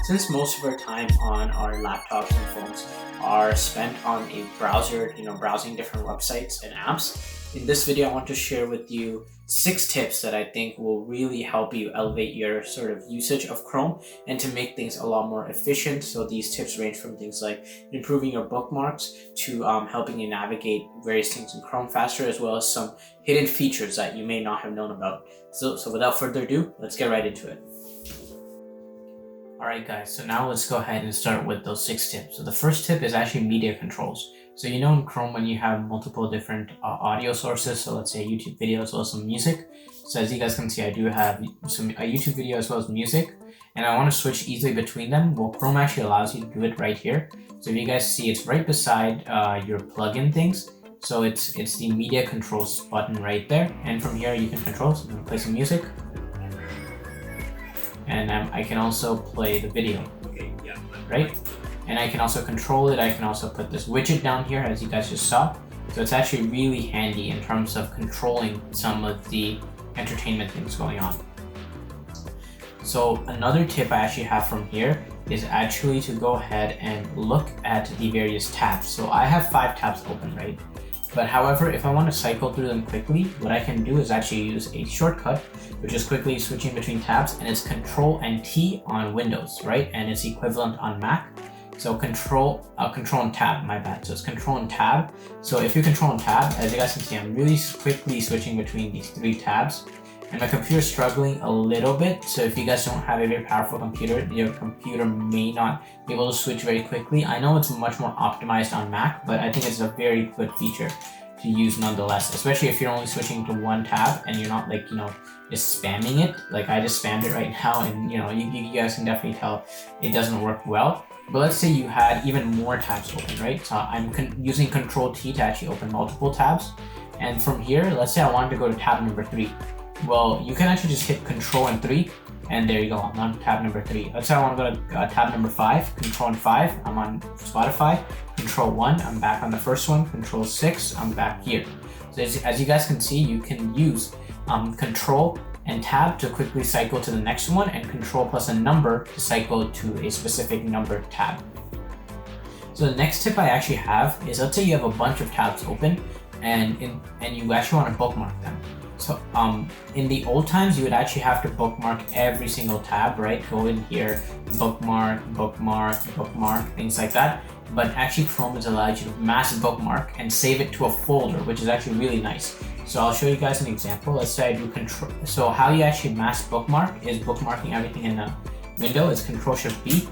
Since most of our time on our laptops and phones are spent on a browser, browsing different websites and apps, in this video I want to share with you 6 tips that I think will really help you elevate your sort of usage of Chrome and to make things a lot more efficient. So these tips range from things like improving your bookmarks to helping you navigate various things in Chrome faster, as well as some hidden features that you may not have known about. So without further ado, let's get right into it. Alright guys, so now let's go ahead and start with those 6 tips. So the first tip is actually media controls. So in Chrome when you have multiple different audio sources, so let's say YouTube video as well as some music. So as you guys can see, I do have a YouTube video as well as music, and I want to switch easily between them. Well, Chrome actually allows you to do it right here. So if you guys see, it's right beside your plugin things. So it's the media controls button right there, and from here you can control. So I'm going to play some music. And I can also play the video, right? And I can also control it. I can also put this widget down here, as you guys just saw. So it's actually really handy in terms of controlling some of the entertainment things going on. So another tip I actually have from here is actually to go ahead and look at the various tabs. So I have 5 tabs open, right? But however, if I want to cycle through them quickly, what I can do is actually use a shortcut, which is quickly switching between tabs, and it's Control and T on Windows, right? And it's equivalent on Mac. So Control and Tab, my bad. So it's Control and Tab. So if you Control and Tab, as you guys can see, I'm really quickly switching between these 3 tabs. And my computer is struggling a little bit. So if you guys don't have a very powerful computer, your computer may not be able to switch very quickly. I know it's much more optimized on Mac, but I think it's a very good feature to use nonetheless, especially if you're only switching to 1 tab and you're not just spamming it. Like I just spammed it right now, and you guys can definitely tell it doesn't work well. But let's say you had even more tabs open, right? So I'm using Control T to actually open multiple tabs. And from here, let's say I wanted to go to tab number 3. Well, you can actually just hit Control and 3, and there you go, I'm on tab number 3. Let's say I want to go to tab number 5, Control and 5, I'm on Spotify. Control 1, I'm back on the first one. Control 6, I'm back here. So as you guys can see, you can use Control and Tab to quickly cycle to the next one, and Control plus a number to cycle to a specific number tab. So the next tip I actually have is, let's say you have a bunch of tabs open and you actually want to bookmark them. So in the old times, you would actually have to bookmark every single tab, right? Go in here, bookmark, things like that. But actually Chrome has allowed you to mass bookmark and save it to a folder, which is actually really nice. So I'll show you guys an example. Let's say I do Control. So how you actually mass bookmark is bookmarking everything in a window. It's Control Shift B.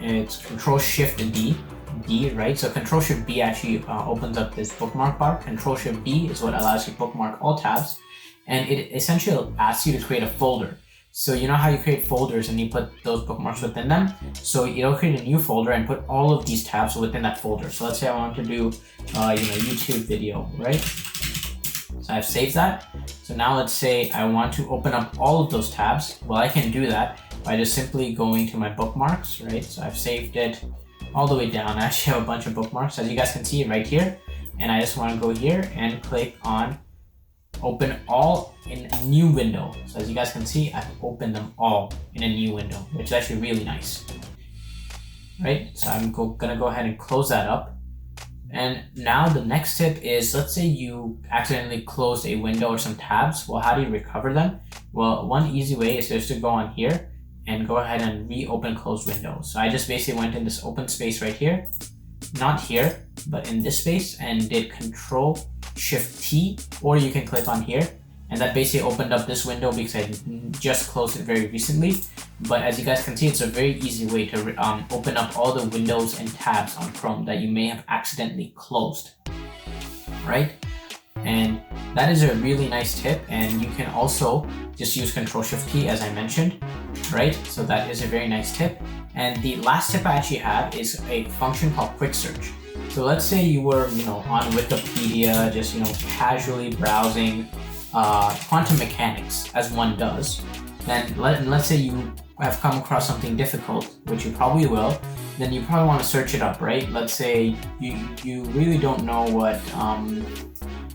It's Control Shift D, right? So Control Shift B actually opens up this bookmark bar. Control Shift B is what allows you to bookmark all tabs, and it essentially asks you to create a folder. So you know how you create folders and you put those bookmarks within them? So it'll create a new folder and put all of these tabs within that folder. So let's say I want to do YouTube video, right? So I've saved that. So now let's say I want to open up all of those tabs. Well, I can do that by just simply going to my bookmarks, right? So I've saved it all the way down. I actually have a bunch of bookmarks, as you guys can see right here, and I just want to go here and click on open all in a new window. So as you guys can see, I've opened them all in a new window, which is actually really nice, right? So I'm gonna go ahead and close that up. And now the next tip is, let's say you accidentally closed a window or some tabs. Well, how do you recover them? Well, one easy way is just to go on here and go ahead and reopen closed window. So I just basically went in this open space right here, not here, but in this space, and did Control Shift T, or you can click on here, and that basically opened up this window because I just closed it very recently. But as you guys can see, it's a very easy way to open up all the windows and tabs on Chrome that you may have accidentally closed, right? And that is a really nice tip, and you can also just use Control Shift T as I mentioned, right? So that is a very nice tip. And the last tip I actually have is a function called Quick Search. So let's say you were on Wikipedia, just casually browsing quantum mechanics as one does. Then let's say you have come across something difficult, which you probably will. Then you probably want to search it up, right? Let's say you really don't know what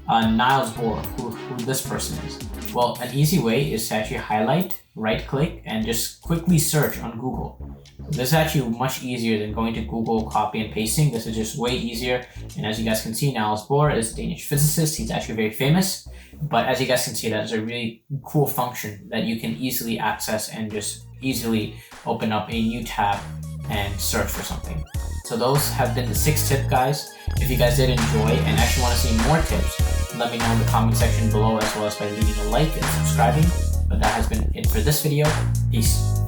Niles Bohr, who this person is. Well, an easy way is to actually highlight, right click, and just quickly search on Google. This is actually much easier than going to Google, copy and pasting. This is just way easier. And as you guys can see, Niels Bohr is a Danish physicist. He's actually very famous. But as you guys can see, that is a really cool function that you can easily access and just easily open up a new tab and search for something. So those have been the 6 tips, guys. If you guys did enjoy and actually want to see more tips, let me know in the comment section below, as well as by leaving a like and subscribing. But that has been it for this video. Peace.